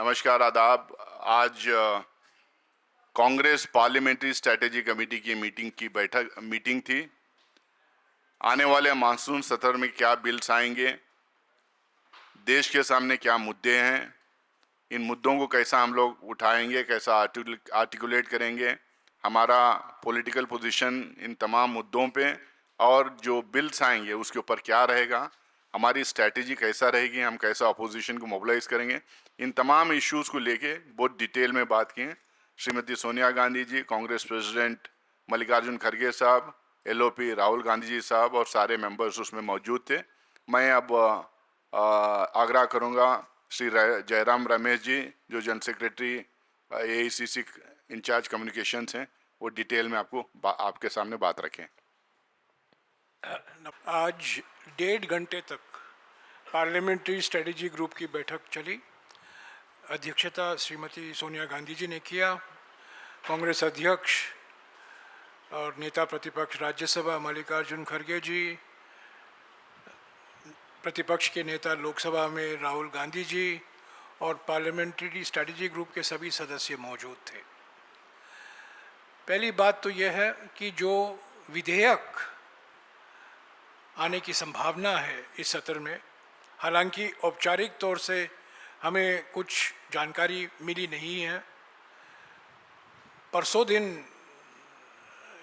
नमस्कार, आदाब। आज कांग्रेस पार्लियामेंट्री स्ट्रेटेजी कमेटी की मीटिंग थी। आने वाले मानसून सत्र में क्या बिल्स आएंगे, देश के सामने क्या मुद्दे हैं, इन मुद्दों को कैसा हम लोग उठाएंगे, कैसा आर्टिकुलेट करेंगे, हमारा पॉलिटिकल पोजीशन इन तमाम मुद्दों पे और जो बिल्स आएंगे उसके ऊपर क्या रहेगा, हमारी स्ट्रैटेजी कैसा रहेगी, हम कैसा अपोजिशन को मोबिलाइज करेंगे, इन तमाम इश्यूज़ को लेके बहुत डिटेल में बात की। श्रीमती सोनिया गांधी जी, कांग्रेस प्रेसिडेंट मल्लिकार्जुन खड़गे साहब, एलओपी राहुल गांधी जी साहब और सारे मेंबर्स उसमें मौजूद थे। मैं अब आग्रह करूंगा श्री जयराम रमेश जी, जो general secretary AICC incharge communications हैं, वो डिटेल में आपके सामने बात रखें। आज 1.5 घंटे तक पार्लियामेंट्री स्ट्रेटेजी ग्रुप की बैठक चली। अध्यक्षता श्रीमती सोनिया गांधी जी ने किया। कांग्रेस अध्यक्ष और नेता प्रतिपक्ष राज्यसभा मल्लिकार्जुन खड़गे जी, प्रतिपक्ष के नेता लोकसभा में राहुल गांधी जी और पार्लियामेंट्री स्ट्रेटेजी ग्रुप के सभी सदस्य मौजूद थे। पहली बात तो यह है कि जो विधेयक आने की संभावना है इस सत्र में, हालांकि औपचारिक तौर से हमें कुछ जानकारी मिली नहीं है। परसों दिन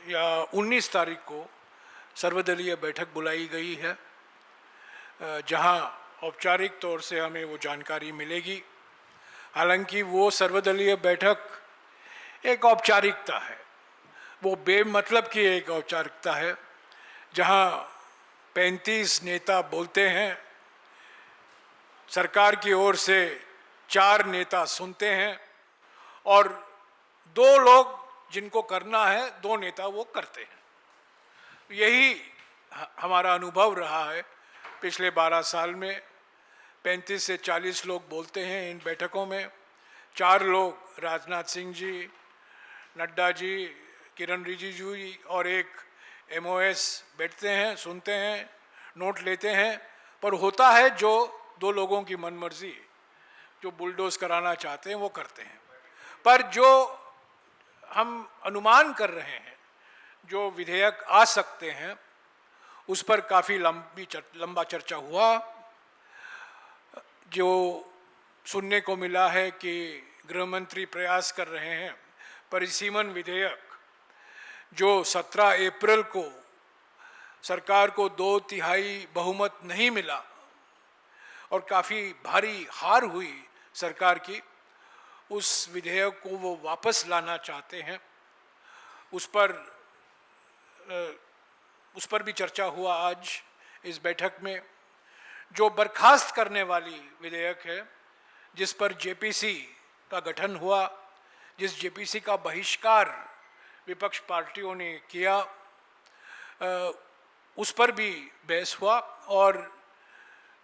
या 19 तारीख को सर्वदलीय बैठक बुलाई गई है, जहां औपचारिक तौर से हमें वो जानकारी मिलेगी। हालांकि वो सर्वदलीय बैठक एक औपचारिकता है, वो बेमतलब की एक औपचारिकता है, जहां 35 नेता बोलते हैं, सरकार की ओर से 4 नेता सुनते हैं और 2 लोग जिनको करना है, 2 नेता वो करते हैं। यही हमारा अनुभव रहा है पिछले 12 साल में। 35 से 40 लोग बोलते हैं इन बैठकों में। 4 लोग, राजनाथ सिंह जी, नड्डा जी, किरण रिजिजू जी और एक एमओएस, बैठते हैं, सुनते हैं, नोट लेते हैं, पर होता है जो 2 लोगों की मनमर्जी, जो बुलडोज कराना चाहते हैं वो करते हैं। पर जो हम अनुमान कर रहे हैं, जो विधेयक आ सकते हैं, उस पर काफ़ी लंबा चर्चा हुआ। जो सुनने को मिला है कि गृह मंत्री प्रयास कर रहे हैं परिसीमन विधेयक, जो 17 अप्रैल को सरकार को 2/3 बहुमत नहीं मिला और काफ़ी भारी हार हुई सरकार की, उस विधेयक को वो वापस लाना चाहते हैं। उस पर भी चर्चा हुआ आज इस बैठक में। जो बर्खास्त करने वाली विधेयक है, जिस पर जेपीसी का गठन हुआ, जिस जेपीसी का बहिष्कार विपक्ष पार्टियों ने किया, उस पर भी बहस हुआ। और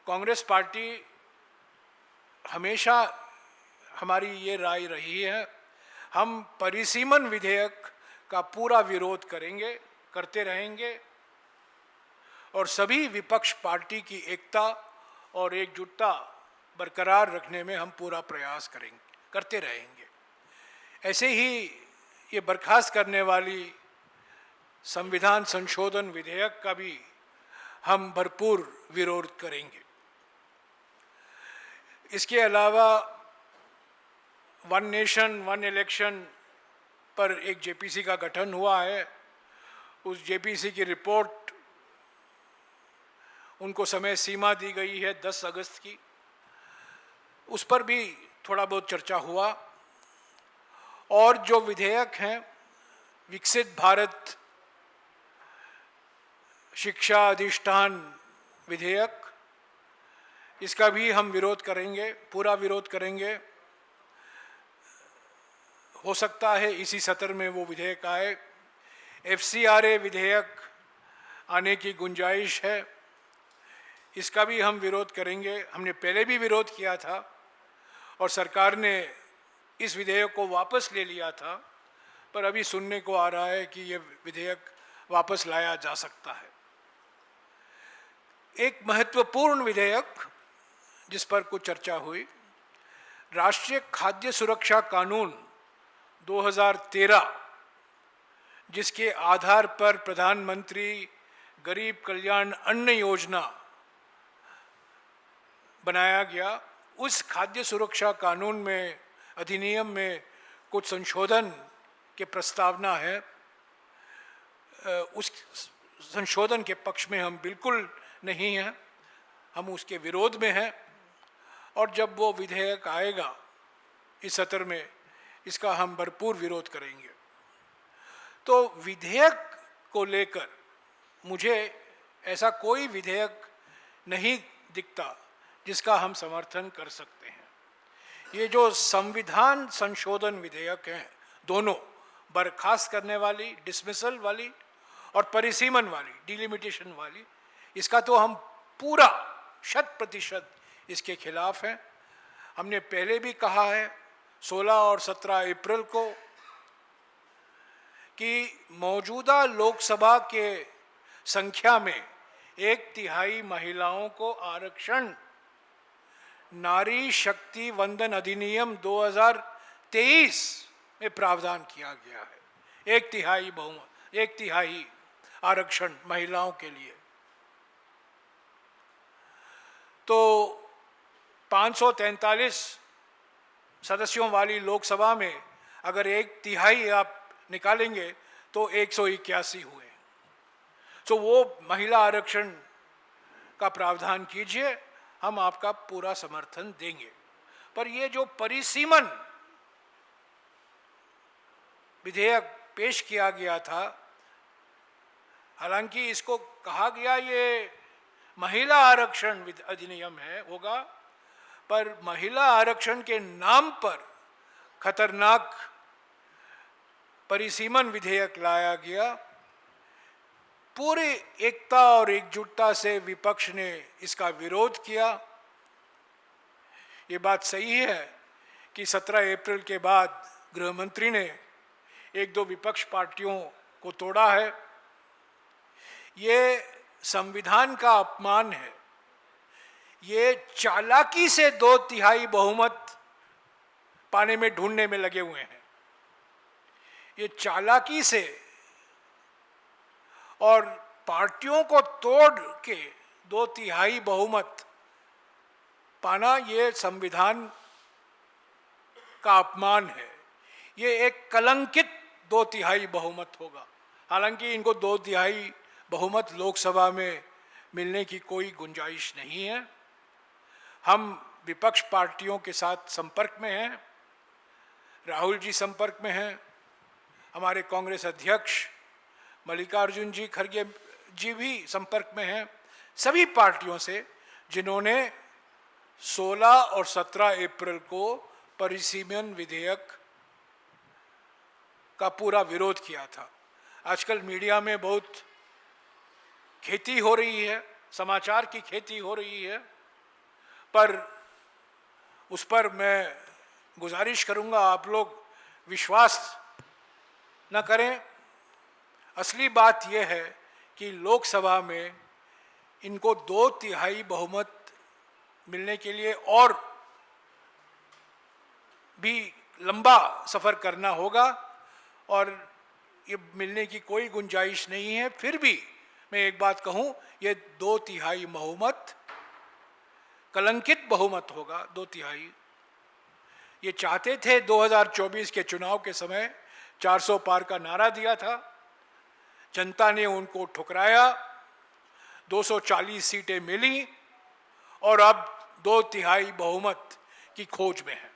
कांग्रेस पार्टी हमेशा, हमारी ये राय रही है, हम परिसीमन विधेयक का पूरा विरोध करेंगे, करते रहेंगे और सभी विपक्ष पार्टी की एकता और एकजुटता बरकरार रखने में हम पूरा प्रयास करते रहेंगे। ऐसे ही ये बर्खास्त करने वाली संविधान संशोधन विधेयक का भी हम भरपूर विरोध करेंगे। इसके अलावा वन नेशन वन इलेक्शन पर एक जेपीसी का गठन हुआ है। उस जेपीसी की रिपोर्ट, उनको समय सीमा दी गई है 10 अगस्त की, उस पर भी थोड़ा बहुत चर्चा हुआ। और जो विधेयक हैं, विकसित भारत शिक्षा अधिष्ठान विधेयक, इसका भी हम विरोध करेंगे, पूरा विरोध करेंगे। हो सकता है इसी सत्र में वो विधेयक आए। एफसीआरए विधेयक आने की गुंजाइश है, इसका भी हम विरोध करेंगे। हमने पहले भी विरोध किया था और सरकार ने इस विधेयक को वापस ले लिया था, पर अभी सुनने को आ रहा है कि ये विधेयक वापस लाया जा सकता है। एक महत्वपूर्ण विधेयक जिस पर कुछ चर्चा हुई, राष्ट्रीय खाद्य सुरक्षा कानून 2013, जिसके आधार पर प्रधानमंत्री गरीब कल्याण अन्न योजना बनाया गया, उस खाद्य सुरक्षा कानून में, अधिनियम में कुछ संशोधन के प्रस्तावना है। उस संशोधन के पक्ष में हम बिल्कुल नहीं हैं, हम उसके विरोध में हैं। और जब वो विधेयक आएगा इस सत्र में, इसका हम भरपूर विरोध करेंगे। तो विधेयक को लेकर मुझे ऐसा कोई विधेयक नहीं दिखता जिसका हम समर्थन कर सकते हैं। ये जो संविधान संशोधन विधेयक हैं, दोनों, बर्खास्त करने वाली, डिसमिसल वाली और परिसीमन वाली, डिलिमिटेशन वाली, इसका तो हम पूरा 100% इसके खिलाफ हैं। हमने पहले भी कहा है 16 और 17 अप्रैल को कि मौजूदा लोकसभा के संख्या में 1/3 महिलाओं को आरक्षण नारी शक्ति वंदन अधिनियम 2023 में प्रावधान किया गया है। 1/3 बहुमत, 1/3 आरक्षण महिलाओं के लिए। तो 543 सदस्यों वाली लोकसभा में अगर 1/3 आप निकालेंगे तो 181 हुए। तो वो महिला आरक्षण का प्रावधान कीजिए, हम आपका पूरा समर्थन देंगे। पर ये जो परिसीमन विधेयक पेश किया गया था, हालांकि इसको कहा गया ये महिला आरक्षण अधिनियम है होगा, पर महिला आरक्षण के नाम पर खतरनाक परिसीमन विधेयक लाया गया। पूरी एकता और एकजुटता से विपक्ष ने इसका विरोध किया। ये बात सही है कि 17 अप्रैल के बाद गृह मंत्री ने 1-2 विपक्ष पार्टियों को तोड़ा है। ये संविधान का अपमान है। ये चालाकी से 2/3 बहुमत पाने में ढूंढने में लगे हुए हैं। ये चालाकी से और पार्टियों को तोड़ के 2/3 बहुमत पाना, ये संविधान का अपमान है। ये एक कलंकित 2/3 बहुमत होगा। हालांकि इनको 2/3 बहुमत लोकसभा में मिलने की कोई गुंजाइश नहीं है। हम विपक्ष पार्टियों के साथ संपर्क में हैं, राहुल जी संपर्क में हैं, हमारे कांग्रेस अध्यक्ष मल्लिकार्जुन जी खड़गे जी भी संपर्क में हैं, सभी पार्टियों से जिन्होंने 16 और 17 अप्रैल को परिसीमन विधेयक का पूरा विरोध किया था। आजकल मीडिया में बहुत खेती हो रही है, समाचार की खेती हो रही है, पर उस पर मैं गुजारिश करूंगा आप लोग विश्वास न करें। असली बात यह है कि लोकसभा में इनको 2/3 बहुमत मिलने के लिए और भी लंबा सफ़र करना होगा और ये मिलने की कोई गुंजाइश नहीं है। फिर भी मैं एक बात कहूं, ये 2/3 बहुमत कलंकित बहुमत होगा। 2/3 ये चाहते थे 2024 के चुनाव के समय 400 पार का नारा दिया था, जनता ने उनको ठुकराया, 240 सीटें मिली और अब 2/3 बहुमत की खोज में है।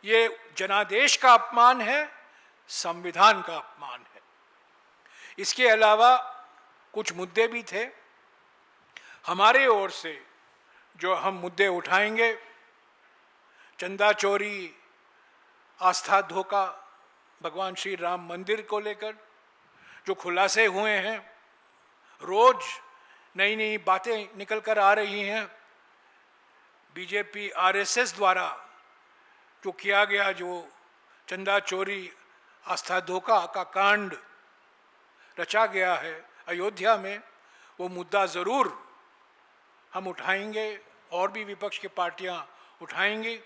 ये जनादेश का अपमान है, संविधान का अपमान है। इसके अलावा कुछ मुद्दे भी थे हमारे ओर से जो हम मुद्दे उठाएंगे। चंदा चोरी, आस्था धोखा, भगवान श्री राम मंदिर को लेकर जो खुलासे हुए हैं, रोज नई नई बातें निकल कर आ रही हैं। बीजेपी आरएसएस द्वारा जो किया गया, जो चंदा चोरी, आस्था धोखा का कांड रचा गया है अयोध्या में, वो मुद्दा ज़रूर हम उठाएंगे और भी विपक्ष की पार्टियां उठाएंगी।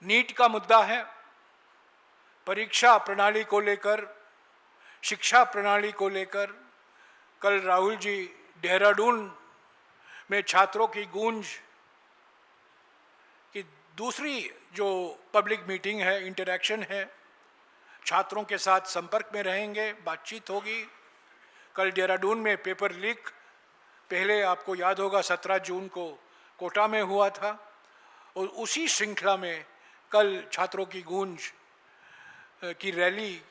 नीट का मुद्दा है, परीक्षा प्रणाली को लेकर, शिक्षा प्रणाली को लेकर। कल राहुल जी देहरादून में छात्रों की गूंज की दूसरी जो पब्लिक मीटिंग है, इंटरैक्शन है, छात्रों के साथ संपर्क में रहेंगे, बातचीत होगी। कल देहरादून में पेपर लीक, पहले आपको याद होगा 17 जून को कोटा में हुआ था, और उसी श्रृंखला में कल छात्रों की गूंज की रैली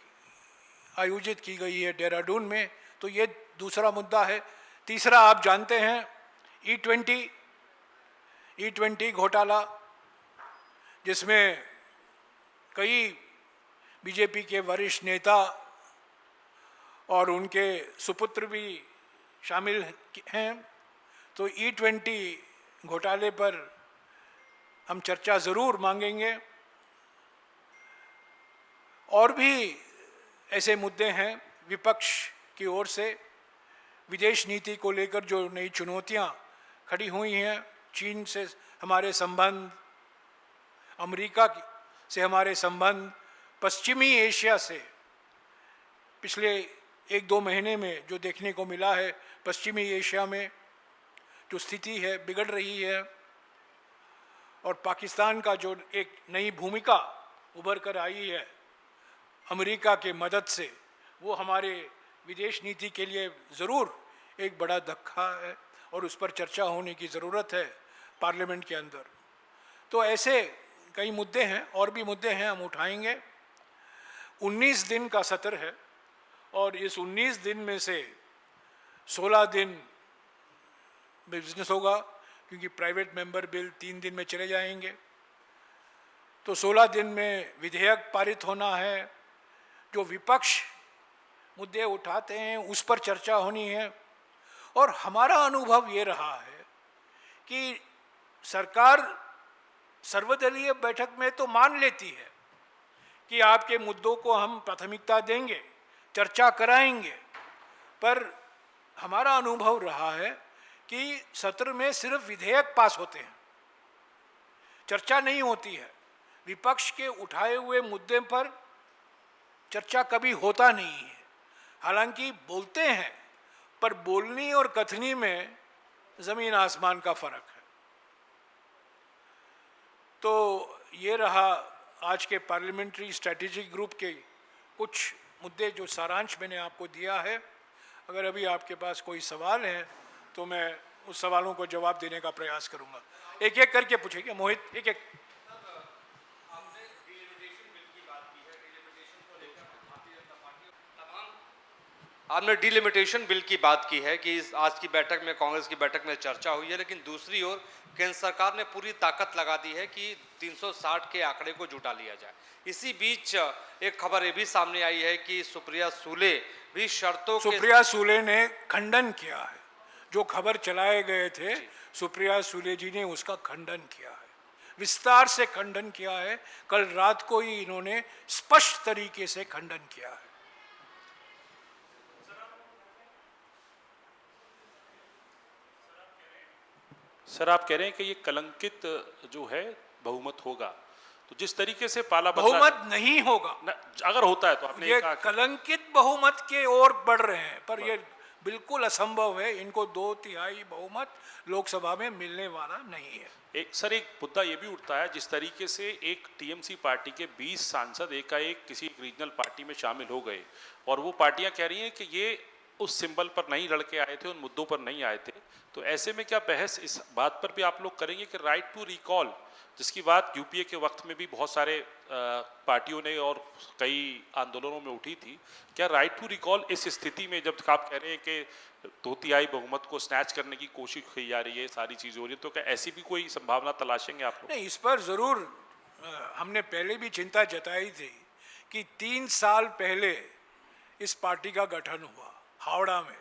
आयोजित की गई है देहरादून में। तो ये दूसरा मुद्दा है। तीसरा, आप जानते हैं E20 घोटाला, जिसमें कई बीजेपी के वरिष्ठ नेता और उनके सुपुत्र भी शामिल हैं। तो E20 घोटाले पर हम चर्चा ज़रूर मांगेंगे। और भी ऐसे मुद्दे हैं विपक्ष की ओर से, विदेश नीति को लेकर जो नई चुनौतियां खड़ी हुई हैं, चीन से हमारे संबंध, अमेरिका से हमारे संबंध, पश्चिमी एशिया से पिछले 1-2 महीने में जो देखने को मिला है, पश्चिमी एशिया में जो स्थिति है बिगड़ रही है, और पाकिस्तान का जो एक नई भूमिका उभर कर आई है अमेरिका के मदद से, वो हमारे विदेश नीति के लिए ज़रूर एक बड़ा धक्का है और उस पर चर्चा होने की ज़रूरत है पार्लियामेंट के अंदर। तो ऐसे कई मुद्दे हैं, और भी मुद्दे हैं, हम उठाएंगे। 19 दिन का सत्र है और इस 19 दिन में से 16 दिन बिजनेस होगा, क्योंकि प्राइवेट मेंबर बिल 3 दिन में चले जाएंगे। तो 16 दिन में विधेयक पारित होना है। जो विपक्ष मुद्दे उठाते हैं उस पर चर्चा होनी है। और हमारा अनुभव ये रहा है कि सरकार सर्वदलीय बैठक में तो मान लेती है कि आपके मुद्दों को हम प्राथमिकता देंगे, चर्चा कराएंगे, पर हमारा अनुभव रहा है कि सत्र में सिर्फ विधेयक पास होते हैं, चर्चा नहीं होती है। विपक्ष के उठाए हुए मुद्दे पर चर्चा कभी होता नहीं है। हालांकि बोलते हैं, पर बोलनी और कथनी में जमीन आसमान का फर्क है। तो ये रहा आज के पार्लियामेंट्री स्ट्रैटेजिक ग्रुप के कुछ मुद्दे, जो सारांश मैंने आपको दिया है। अगर अभी आपके पास कोई सवाल है तो मैं उस सवालों को जवाब देने का प्रयास करूंगा। एक एक करके पूछेंगे। मोहित, एक एक। आपने डिलिमिटेशन बिल की बात की है कि आज की बैठक में, कांग्रेस की बैठक में चर्चा हुई है, लेकिन दूसरी ओर केंद्र सरकार ने पूरी ताकत लगा दी है कि 360 के आंकड़े को जुटा लिया जाए। इसी बीच एक खबर ये भी सामने आई है कि सुप्रिया सूले भी शर्तों सुप्रिया सूले ने खंडन किया है। जो खबर चलाए गए थे, सुप्रिया सूले जी ने उसका खंडन किया है, विस्तार से खंडन किया है। कल रात को ही इन्होंने स्पष्ट तरीके से खंडन किया है। सर, आप कह रहे हैं कि ये कलंकित जो है बहुमत होगा, तो जिस तरीके से पाला बदला, बहुमत नहीं होगा। अगर होता है तो आपने ये कहा कलंकित बहुमत के ओर बढ़ रहे हैं, पर ये बिल्कुल असंभव है। इनको 2/3 बहुमत लोकसभा में मिलने वाला नहीं है। एक मुद्दा ये भी उठता है, जिस तरीके से एक टीएमसी पार्टी के 20 सांसद एकाएक किसी रीजनल पार्टी में शामिल हो गए, और वो पार्टियां कह रही हैं कि ये उस सिंबल पर नहीं लड़के आए थे, उन मुद्दों पर नहीं आए थे। तो ऐसे में क्या बहस इस बात पर भी आप लोग करेंगे कि राइट टू रिकॉल, जिसकी बात यूपीए के वक्त में भी बहुत सारे पार्टियों ने और कई आंदोलनों में उठी थी, क्या राइट टू रिकॉल इस स्थिति में, जब आप कह रहे हैं कि 2/3 बहुमत को स्नैच करने की कोशिश की जा रही है, सारी चीज़ें हो रही है, तो क्या ऐसी भी कोई संभावना तलाशेंगे आप लोग? नहीं, इस पर ज़रूर हमने पहले भी चिंता जताई थी कि 3 साल पहले इस पार्टी का गठन हुआ हावड़ा में,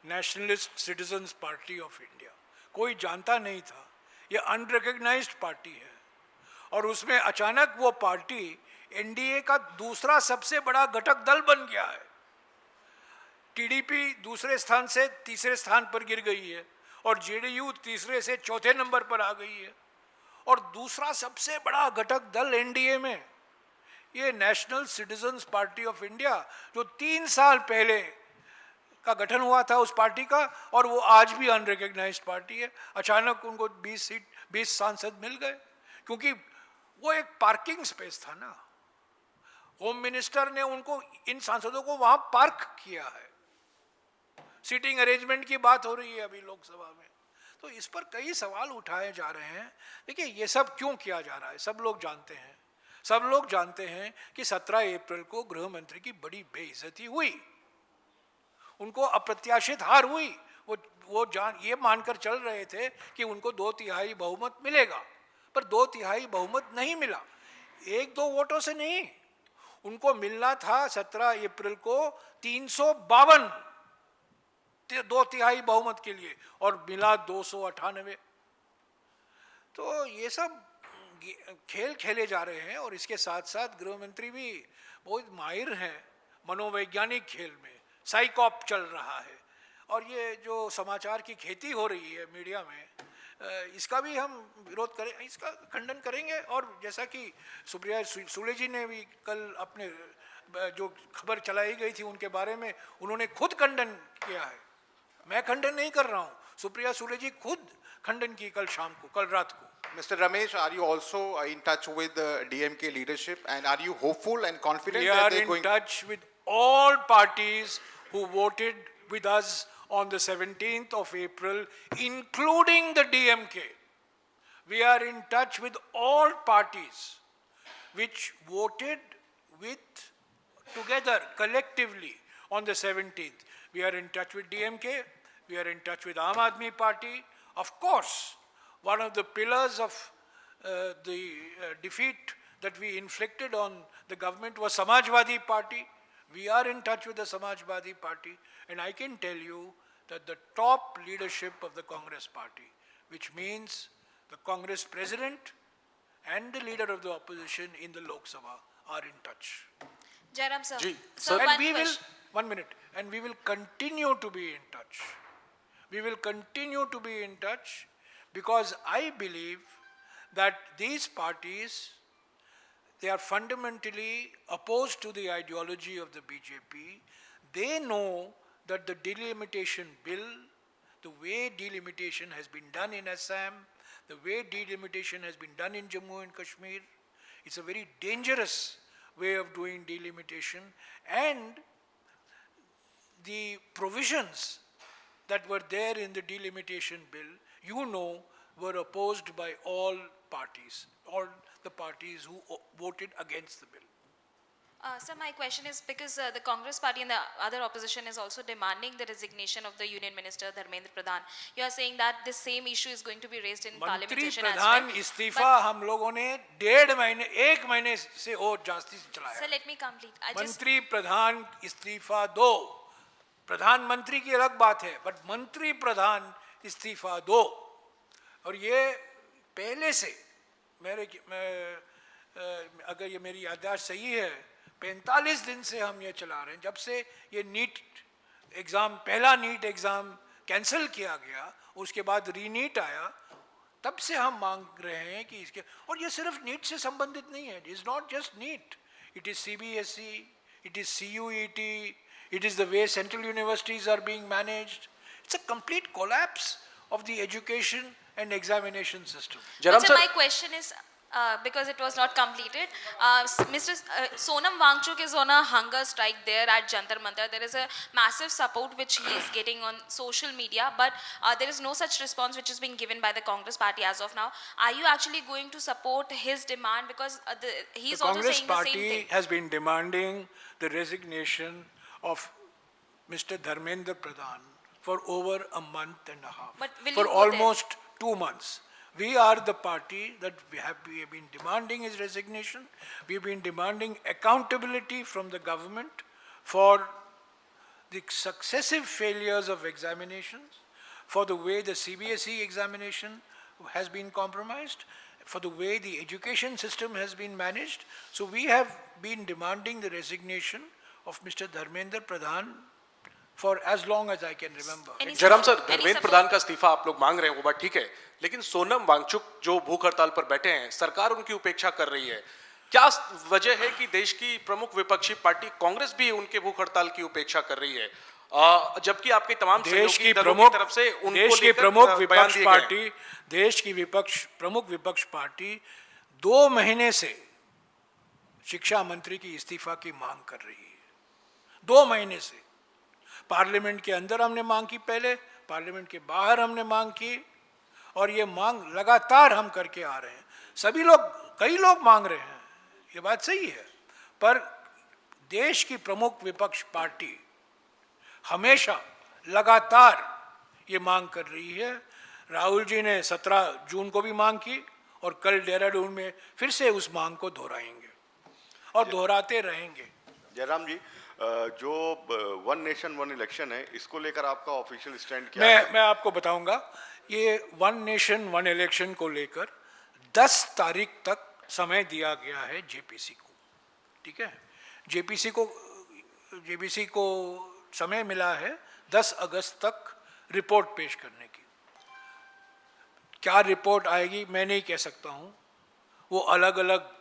nationalist citizens party of India. कोई जानता नहीं था, ये अनरिकग्नाइज्ड पार्टी है, और उसमें अचानक वो पार्टी एनडीए का दूसरा सबसे बड़ा घटक दल बन गया है। टीडीपी दूसरे स्थान से तीसरे स्थान पर गिर गई है, और जेडीयू तीसरे से चौथे नंबर पर आ गई है। और दूसरा सबसे बड़ा घटक दल एनडीए में ये national citizens party of India, जो 3 साल पहले का गठन हुआ था उस पार्टी का, और वो आज भी अनरिकग्नाइज्ड पार्टी है। अचानक उनको 20 सांसद मिल गए क्योंकि वो एक पार्किंग स्पेस था ना। होम मिनिस्टर ने उनको, इन सांसदों को वहां पार्क किया है। सीटिंग अरेंजमेंट की बात हो रही है अभी लोकसभा में, तो इस पर कई सवाल उठाए जा रहे हैं। देखिए ये सब क्यों किया जा रहा है, सब लोग जानते हैं। सब लोग जानते हैं कि 17 अप्रैल को गृह मंत्री की बड़ी बेइज्जती हुई, उनको अप्रत्याशित हार हुई। वो ये मानकर चल रहे थे कि उनको 2/3 बहुमत मिलेगा, पर 2/3 बहुमत नहीं मिला। 1-2 वोटों से नहीं, उनको मिलना था 17 अप्रैल को 352 2/3 बहुमत के लिए, और मिला 298। तो ये सब खेल खेले जा रहे हैं। और इसके साथ साथ गृह मंत्री भी बहुत माहिर हैं मनोवैज्ञानिक खेल में, साइकॉप चल रहा है। और ये जो समाचार की खेती हो रही है मीडिया में, इसका भी हम विरोध करें, इसका खंडन करेंगे। और जैसा कि सुप्रिया सुले जी ने भी कल अपने जो खबर चलाई गई थी उनके बारे में उन्होंने खुद खंडन किया है, मैं खंडन नहीं कर रहा हूँ, सुप्रिया सुले जी खुद खंडन की कल शाम को, कल रात को। Mr. Ramesh, are you also in touch with the DMK leadership, and are you hopeful and confident We that are they're in going? touch with all parties who voted with us on the 17th of April, including the DMK. We are in touch with all parties which voted with together collectively on the 17th. We are in touch with DMK. We are in touch with Aam Aadmi Party. Of course, one of the pillars of the defeat that we inflicted on the government was Samajwadi Party. We are in touch with the Samajwadi Party, and I can tell you that the top leadership of the Congress Party, which means the Congress President and the leader of the opposition in the Lok Sabha, are in touch. Jairam sir. Ji, So And one we will, question. 1 minute, and we will continue to be in touch. We will continue to be in touch because I believe that these parties, they are fundamentally opposed to the ideology of the BJP. They know that the delimitation bill, the way delimitation has been done in Assam, the way delimitation has been done in Jammu and Kashmir, it's a very dangerous way of doing delimitation, and the provisions that were there in the delimitation bill, you know, were opposed by all parties, all the parties who voted against the bill. Sir, my question is because the Congress party and the other opposition is also demanding the resignation of the Union Minister Dharmendra Pradhan. You are saying that this same issue is going to be raised in Parliament मंत्री session as प्रधान well. इस्तीफा हम लोगों ने 1.5 महीने 1 महीने से और जास्ती से चलाया। Sir, let me complete. I just मंत्री प्रधान इस्तीफा दो, प्रधानमंत्री की अलग बात है, बट मंत्री प्रधान इस्तीफा दो। और ये पहले से अगर ये मेरी याददाश्त सही है, 45 दिन से हम ये चला रहे हैं। जब से ये नीट एग्ज़ाम, पहला नीट एग्ज़ाम कैंसिल किया गया, उसके बाद रीनीट आया, तब से हम मांग रहे हैं कि इसके, और ये सिर्फ नीट से संबंधित नहीं है। It is not just NEET, it is CBSE, it is CUET, it is the way central universities are being managed. It's a complete collapse of the education and examination system. But sir, my question is, because it was not completed, Mr. Sonam Wangchuk is on a hunger strike there at Jantar Mantar. There is a massive support which he is getting on social media, but there is no such response which is being given by the Congress party as of now. Are you actually going to support his demand, because he is The also Congress saying the same party thing? has been demanding the resignation of Mr. Dharmendra Pradhan for over a month and a half. But will for you go there? almost 2 months. We are the party that we have been demanding his resignation. We have been demanding accountability from the government for the successive failures of examinations, for the way the CBSE examination has been compromised, for the way the education system has been managed. So we have been demanding the resignation of Mr. Dharmendra Pradhan for as long as I can remember. Any Jairam sir, support- any Dharmendra support- प्रधान का इस्तीफा आप लोग मांग रहे हैं, वो बात ठीक है, लेकिन सोनम वांगचुक जो भूख हड़ताल पर बैठे हैं, सरकार उनकी उपेक्षा कर रही है। क्या वजह है कि देश की प्रमुख विपक्षी पार्टी कांग्रेस भी उनके भूख हड़ताल की उपेक्षा कर रही है, जबकि आपके तमाम देश सहयोगी की दलों प्रमुख तरफ से उनको देश की लेकर प्रमुख बयान विपक्ष दिए गए हैं। पार्टी देश की प्रमुख विपक्ष पार्टी 2 महीने से शिक्षा मंत्री की इस्तीफा की मांग कर रही है। 2 महीने से पार्लियामेंट के अंदर हमने मांग की, पहले पार्लियामेंट के बाहर हमने मांग की, और ये मांग लगातार हम करके आ रहे हैं। सभी लोग, कई लोग मांग रहे हैं, ये बात सही है, पर देश की प्रमुख विपक्ष पार्टी हमेशा लगातार ये मांग कर रही है। राहुल जी ने 17 जून को भी मांग की और कल देहरादून में फिर से उस मांग को दोहराएंगे और दोहराते रहेंगे। जयराम जी, जो वन नेशन वन इलेक्शन है, इसको लेकर आपका ऑफिशियल स्टैंड क्या है? मैं आपको बताऊंगा। ये वन नेशन वन इलेक्शन को लेकर 10 तारीख तक समय दिया गया है जेपीसी को, ठीक है। जेपीसी को समय मिला है 10 अगस्त तक रिपोर्ट पेश करने की। क्या रिपोर्ट आएगी मैं नहीं कह सकता हूं। वो अलग अलग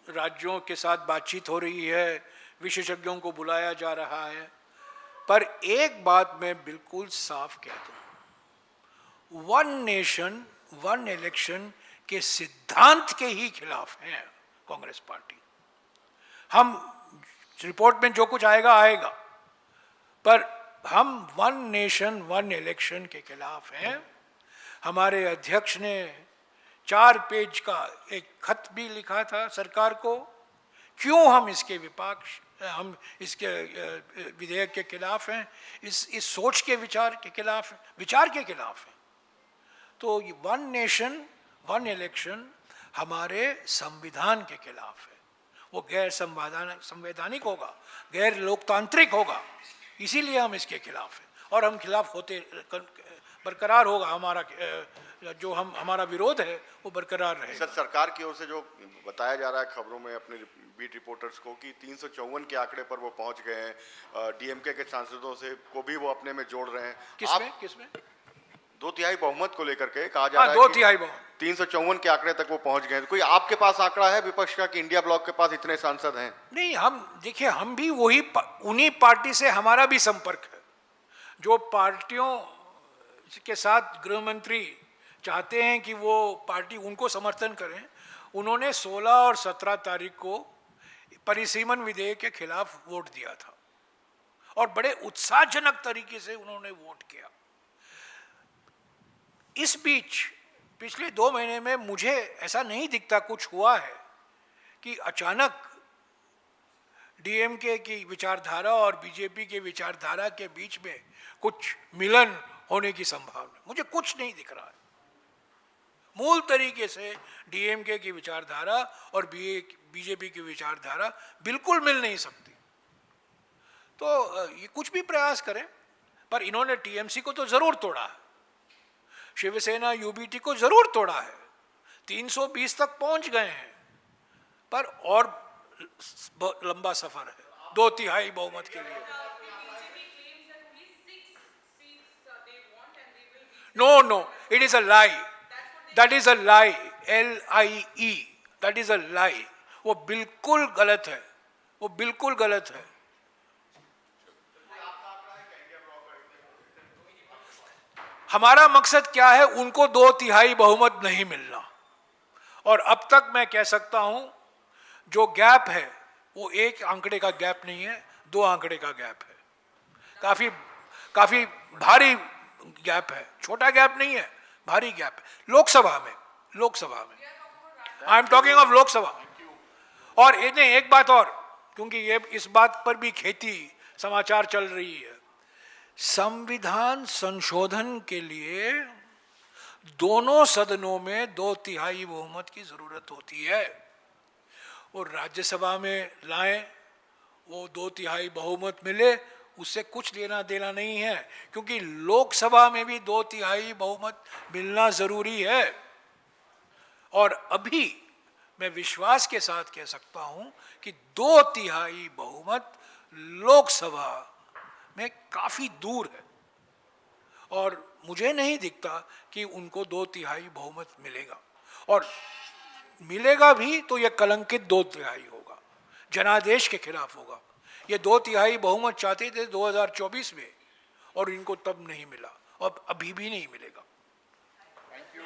राज्यों के साथ बातचीत हो रही है, विशेषज्ञों को बुलाया जा रहा है, पर एक बात मैं बिल्कुल साफ कह दूं, वन नेशन वन इलेक्शन के सिद्धांत के ही खिलाफ है कांग्रेस पार्टी। हम रिपोर्ट में जो कुछ आएगा आएगा, पर हम वन नेशन वन इलेक्शन के खिलाफ हैं। हमारे अध्यक्ष ने 4 पेज का एक खत भी लिखा था सरकार को, क्यों हम इसके विधेयक के खिलाफ हैं, इस सोच के विचार के खिलाफ हैं। तो वन नेशन वन इलेक्शन हमारे संविधान के खिलाफ है। वो गैर संवैधानिक होगा, गैर लोकतांत्रिक होगा, इसीलिए हम इसके खिलाफ हैं और हम खिलाफ होते बरकरार होगा। हमारा विरोध है वो बरकरार रहेगा। सर, सरकार की ओर से जो बताया जा रहा है खबरों में अपने बीट रिपोर्टर्स को कि 354 के आंकड़े पर वो पहुंच गए हैं, डीएमके के सांसदों से को भी वो अपने में जोड़ रहे हैं। किसमें 2/3 बहुमत को लेकर के कहा जा रहा है 2/3 बहुमत 354 के आंकड़े तक वो पहुंच गए हैं। कोई आपके पास आंकड़ा है विपक्ष का कि इंडिया ब्लॉक के पास इतने सांसद हैं? नहीं, हम भी उन्हीं पार्टी से हमारा भी संपर्क है। जो पार्टियों के साथ गृह मंत्री चाहते हैं कि वो पार्टी उनको समर्थन करें, उन्होंने 16 और 17 तारीख को परिसीमन विधेयक के खिलाफ वोट दिया था और बड़े उत्साहजनक तरीके से उन्होंने वोट किया। इस बीच पिछले 2 महीने में मुझे ऐसा नहीं दिखता कुछ हुआ है कि अचानक डीएमके की विचारधारा और बीजेपी के विचारधारा के बीच में कुछ मिलन होने की संभावना, मुझे कुछ नहीं दिख रहा है। मूल तरीके से डीएमके की विचारधारा और बीजेपी की विचारधारा बिल्कुल मिल नहीं सकती। तो ये कुछ भी प्रयास करें, पर इन्होंने टीएमसी को तो जरूर तोड़ा है, शिवसेना यूबीटी को जरूर तोड़ा है, 320 तक पहुंच गए हैं, पर और लंबा सफर है 2/3 बहुमत के लिए। No, it is a lie, that is a lie, LIE, that is a lie. वो बिल्कुल गलत है, वो बिल्कुल गलत है। हमारा मकसद क्या है, उनको 2/3 बहुमत नहीं मिलना। और अब तक मैं कह सकता हूं जो गैप है वो 1 आंकड़े का गैप नहीं है, 2 आंकड़े का गैप है। काफी भारी गैप है, छोटा गैप नहीं है, भारी गैप है। लोकसभा में I am talking of Lok Sabha. और इन्हें एक बात और, क्योंकि ये इस बात पर भी खेती समाचार चल रही है, संविधान संशोधन के लिए दोनों सदनों में 2/3 बहुमत की जरूरत होती है। वो राज्यसभा में लाएं, वो 2/3 बहुमत मिले, उससे कुछ लेना देना नहीं है, क्योंकि लोकसभा में भी 2/3 बहुमत मिलना जरूरी है। और अभी मैं विश्वास के साथ कह सकता हूं कि 2/3 बहुमत लोकसभा में काफ़ी दूर है और मुझे नहीं दिखता कि उनको 2/3 बहुमत मिलेगा, और मिलेगा भी तो यह कलंकित 2/3 होगा, जनादेश के खिलाफ होगा। ये 2/3 बहुमत चाहते थे 2024 में और इनको तब नहीं मिला और अभी भी नहीं मिलेगा।